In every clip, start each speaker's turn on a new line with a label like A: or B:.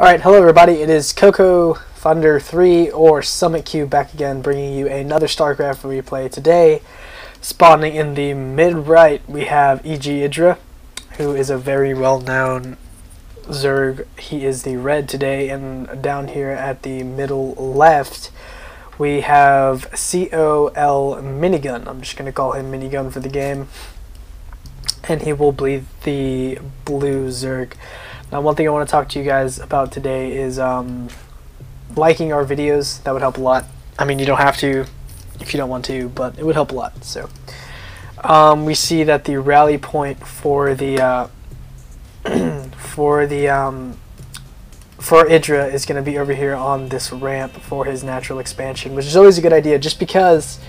A: Alright, hello everybody, it is Coco Thunder 3 or Summit Cube back again, bringing you another StarCraft replay. Today, spawning in the mid-right, we have EGIdrA, who is a very well-known Zerg. He is the red today, and down here at the middle left, we have coLMinigun. I'm just going to call him Minigun for the game, and he will be the blue Zerg. Now, one thing I want to talk to you guys about today is liking our videos. That would help a lot. I mean, you don't have to if you don't want to, but it would help a lot. So, we see that the rally point for the for IDRA is going to be over here on this ramp for his natural expansion, which is always a good idea, just because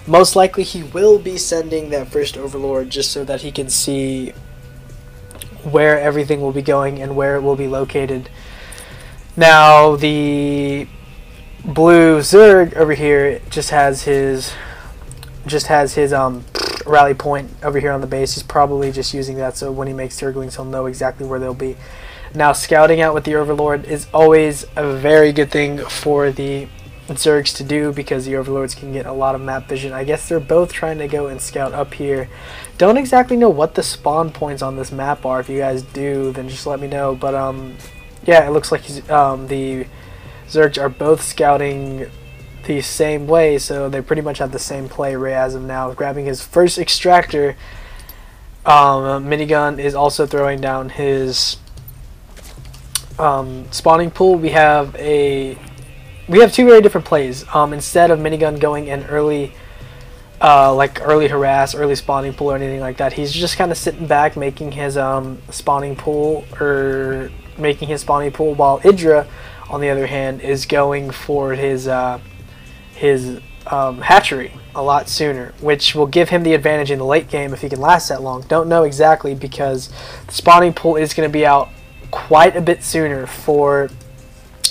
A: most likely he will be sending that first Overlord just so that he can see where everything will be going and where it will be located. Now the blue Zerg over here just has his rally point over here on the base. He's probably just using that so when he makes Zerglings he'll know exactly where they'll be. Now, scouting out with the Overlord is always a very good thing for the Zergs to do, because the Overlords can get a lot of map vision. I guess they're both trying to go and scout up here. Don't exactly know what the spawn points on this map are. If you guys do, then just let me know. But yeah, it looks like the Zergs are both scouting the same way, so they pretty much have the same play as of now. Grabbing his first extractor, Minigun is also throwing down his spawning pool. We have two very different plays. Instead of Minigun going in early, like early harass, early spawning pool or anything like that, he's just kind of sitting back making his spawning pool, while IDRA, on the other hand, is going for his hatchery a lot sooner, which will give him the advantage in the late game if he can last that long. Don't know exactly, because the spawning pool is going to be out quite a bit sooner for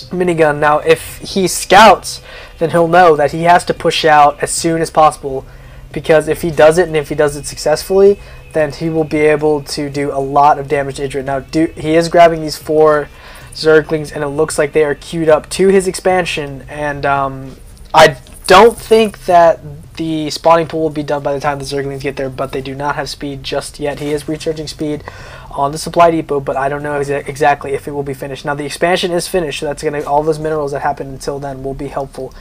A: Minigun. Now, if he scouts, then he'll know that he has to push out as soon as possible, because if he does it, and if he does it successfully, then he will be able to do a lot of damage to IDRA. Now, he is grabbing these 4 Zerglings, and it looks like they are queued up to his expansion, and I don't think that the spawning pool will be done by the time the Zerglings get there, but they do not have speed just yet. He is recharging speed on the supply depot, but I don't know exactly if it will be finished. Now, the expansion is finished, so that's going to, all those minerals that happen until then will be helpful.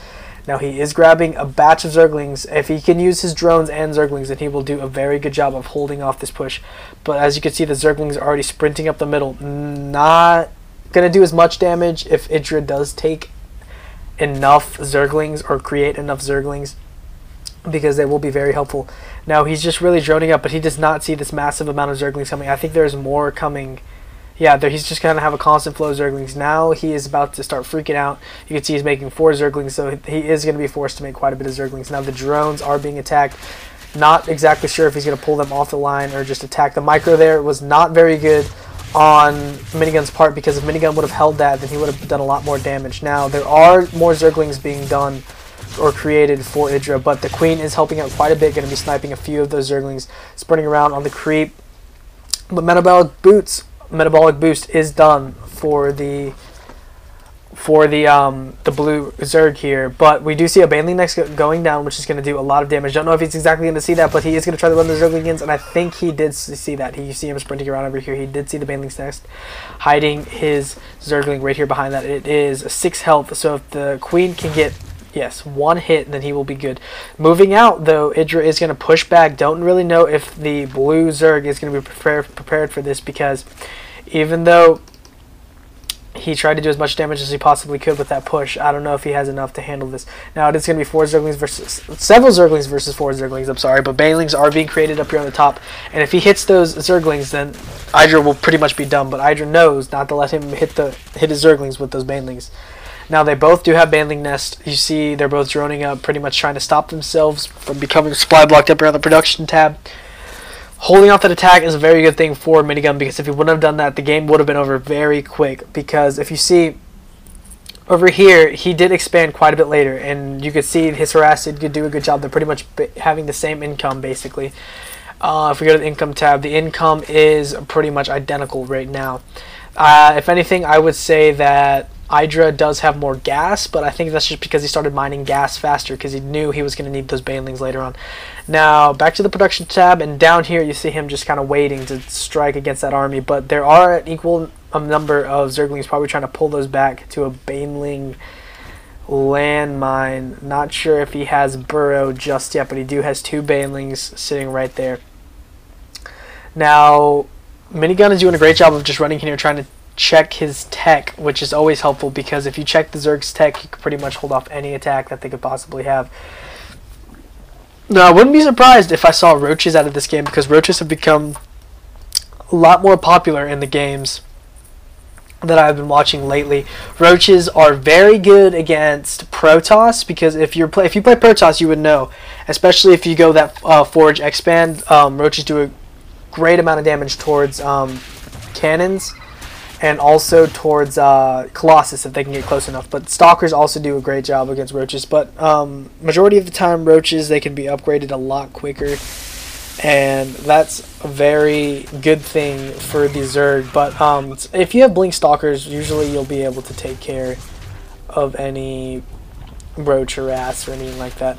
A: Now, he is grabbing a batch of Zerglings. If he can use his drones and Zerglings, then he will do a very good job of holding off this push. But as you can see, the Zerglings are already sprinting up the middle. Not going to do as much damage if IDRA does take enough Zerglings or create enough Zerglings, because they will be very helpful. Now, he's just really droning up, but he does not see this massive amount of Zerglings coming. I think there's more coming. Yeah, he's just going to have a constant flow of Zerglings. Now he is about to start freaking out. You can see he's making 4 Zerglings, so he is going to be forced to make quite a bit of Zerglings. Now, the drones are being attacked. Not exactly sure if he's going to pull them off the line or just attack. The micro there was not very good on Minigun's part, because if Minigun would have held that, then he would have done a lot more damage. Now, there are more Zerglings being done or created for IDRA, but the Queen is helping out quite a bit, going to be sniping a few of those Zerglings, sprinting around on the creep. But metabolic boost is done for the blue Zerg here, but we do see a Baneling next going down, which is going to do a lot of damage. Don't know if he's exactly going to see that, but he is going to try to run the Zerglings, and I think he did see that. You see him sprinting around over here. He did see the Baneling's nest, hiding his Zergling right here behind that. It is 6 health, so if the Queen can get, yes, 1 hit, then he will be good. Moving out, though, IDRA is going to push back. Don't really know if the blue Zerg is going to be prepared for this, because even though he tried to do as much damage as he possibly could with that push, I don't know if he has enough to handle this. Now, it is going to be several Zerglings versus 4 Zerglings, I'm sorry, but Banelings are being created up here on the top, and if he hits those Zerglings, then IDRA will pretty much be done, but IDRA knows not to let him hit his Zerglings with those Banelings. Now, they both do have Baneling Nest. You see they're both droning up, pretty much trying to stop themselves from becoming supply blocked up here on the production tab. Holding off that attack is a very good thing for Minigun, because if he wouldn't have done that, the game would have been over very quick. Because if you see over here, he did expand quite a bit later, and you could see his harass did do a good job. They're pretty much having the same income, basically. If we go to the income tab, the income is pretty much identical right now. If anything, I would say that EGIdrA does have more gas, but I think that's just because he started mining gas faster because he knew he was going to need those banelings later on. Now, back to the production tab, and down here you see him just kind of waiting to strike against that army, but there are an equal number of Zerglings probably trying to pull those back to a baneling landmine. Not sure if he has burrow just yet, but he has 2 banelings sitting right there. Now, Minigun is doing a great job of just running in here trying to check his tech, which is always helpful because if you check the Zerg's tech, you can pretty much hold off any attack that they could possibly have. Now, I wouldn't be surprised if I saw roaches out of this game because roaches have become a lot more popular in the games that I've been watching lately. Roaches are very good against Protoss because if you play Protoss, you would know, especially if you go that Forge Expand. Roaches do a great amount of damage towards cannons and also towards Colossus if they can get close enough. But Stalkers also do a great job against roaches. But majority of the time, roaches, they can be upgraded a lot quicker. And that's a very good thing for the Zerg. But if you have Blink Stalkers, usually you'll be able to take care of any roach harass or anything like that.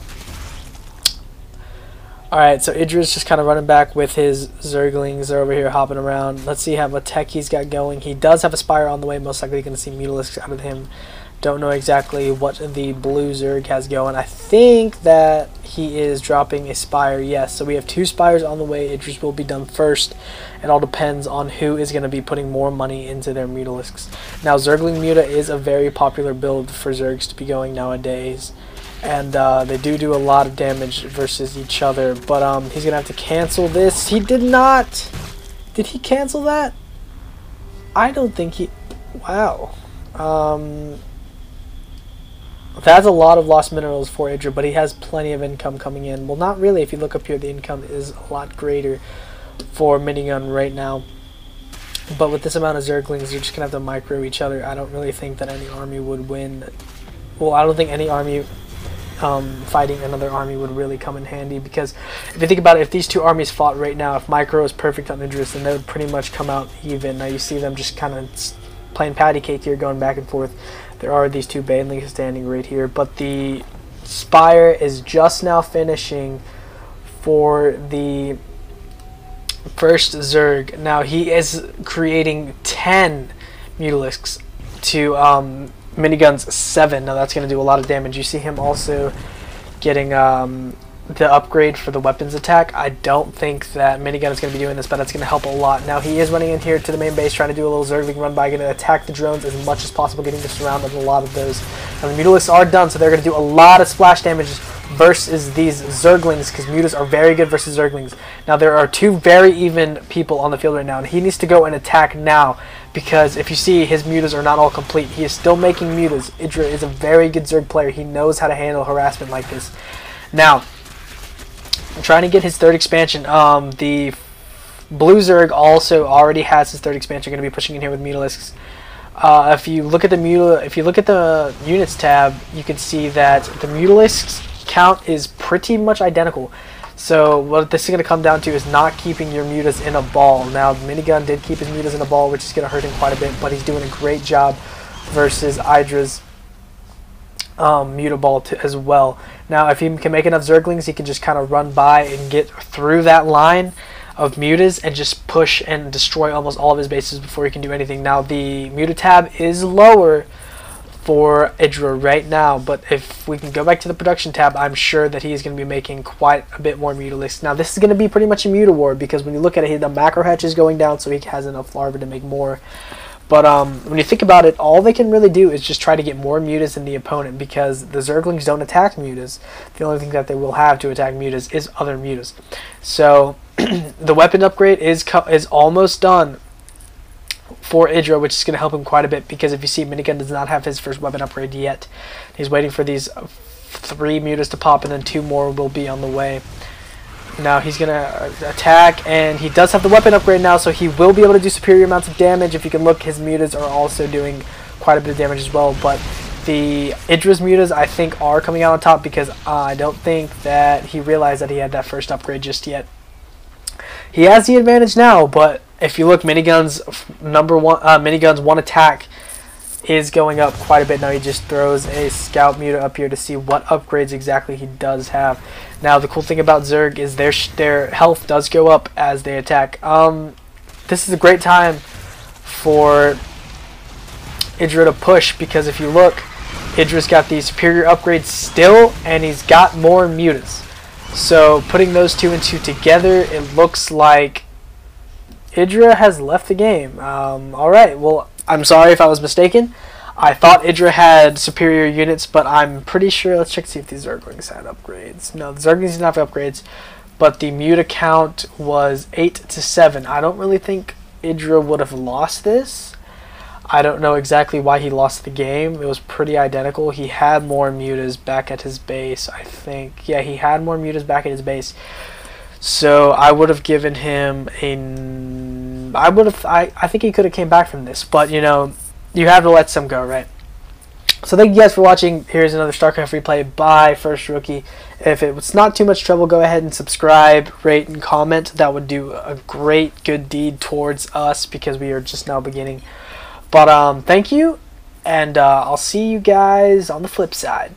A: Alright, so EGIdRA's just kind of running back with his Zerglings. They're over here hopping around. Let's see how much tech he's got going. He does have a Spire on the way. Most likely you're going to see Mutalisks out of him. Don't know exactly what the blue Zerg has going. I think that he is dropping a Spire. Yes, so we have 2 Spires on the way. EGIdRA's will be done first. It all depends on who is going to be putting more money into their Mutalisks. Now, Zergling Muta is a very popular build for Zergs to be going nowadays. And they do a lot of damage versus each other. But he's going to have to cancel this. He did not. Did he cancel that? I don't think he... Wow. That's a lot of lost minerals for EGIdRA, but he has plenty of income coming in. Well, not really. If you look up here, the income is a lot greater for Minigun right now. But with this amount of Zerglings, you're just going to have to micro each other. I don't really think that any army would win. Well, I don't think any army... fighting another army would really come in handy because if you think about it, if these 2 armies fought right now, if micro is perfect on EGIdRA, then they would pretty much come out even. Now you see them just kind of playing patty cake here, going back and forth. There are these 2 banelings standing right here, but the Spire is just now finishing for the first Zerg. Now he is creating 10 Mutalisks to Minigun's 7. Now that's going to do a lot of damage. You see him also getting the upgrade for the weapons attack. I don't think that Minigun is going to be doing this, but that's going to help a lot. Now he is running in here to the main base, trying to do a little Zergling run by, going to attack the drones as much as possible, getting to surround a lot of those. Now the Mutalisks are done, so they're going to do a lot of splash damage versus these Zerglings, because Mutas are very good versus Zerglings. Now there are 2 very even people on the field right now, and he needs to go and attack now, because if you see, his Mutas are not all complete. He is still making Mutas. EGIdRA is a very good Zerg player. He knows how to handle harassment like this. Now, I'm trying to get his 3rd expansion. The blue Zerg also already has his 3rd expansion. Going to be pushing in here with Mutalisks. If you look at the units tab, you can see that the Mutalisks count is pretty much identical. So what this is going to come down to is not keeping your Mutas in a ball. Now, Minigun did keep his Mutas in a ball, which is going to hurt him quite a bit, but he's doing a great job versus EGIdRA's Muta ball as well. Now, if he can make enough Zerglings, he can just kind of run by and get through that line of Mutas and just push and destroy almost all of his bases before he can do anything. Now, the Muta tab is lower for EGIdRA right now, but if we can go back to the production tab, I'm sure that he's going to be making quite a bit more Mutalisks. Now this is going to be pretty much a Muta war, because when you look at it, the macro hatch is going down, so he has enough larvae to make more. But when you think about it, all they can really do is just try to get more Mutas than the opponent, because the Zerglings don't attack Mutas. The only thing that they will have to attack Mutas is other Mutas. So the weapon upgrade is almost done for EGIdRA, which is going to help him quite a bit, because if you see, Minigun does not have his first weapon upgrade yet. He's waiting for these 3 Mutas to pop, and then 2 more will be on the way. Now he's going to attack, and he does have the weapon upgrade now, so he will be able to do superior amounts of damage. If you can look, his Mutas are also doing quite a bit of damage as well, but the EGIdRA's Mutas, I think, are coming out on top, because I don't think that he realized that he had that first upgrade just yet. He has the advantage now, but If you look, Minigun's one attack is going up quite a bit now. He just throws a scout muta up here to see what upgrades exactly he does have. Now the cool thing about Zerg is their health does go up as they attack. This is a great time for EGIdrA to push, because if you look, EGIdRA's got these superior upgrades still, and he's got more mutas. So putting those two and two together, it looks like EGIdRA has left the game. Alright, well, I'm sorry if I was mistaken. I thought EGIdRA had superior units, but I'm pretty sure. Let's check to see if these Zerglings had upgrades. No, the Zerglings did not have upgrades, but the muta count was 8 to 7. I don't really think EGIdRA would have lost this. I don't know exactly why he lost the game. It was pretty identical. He had more mutas back at his base, I think. Yeah, he had more mutas back at his base. So I would have given him I think he could have came back from this, but you know, you have to let some go, right? So thank you guys for watching. Here's another StarCraft replay by First Rookie. If it was not too much trouble, go ahead and subscribe, rate, and comment. That would do a great good deed towards us, because we are just now beginning. But thank you, and I'll see you guys on the flip side.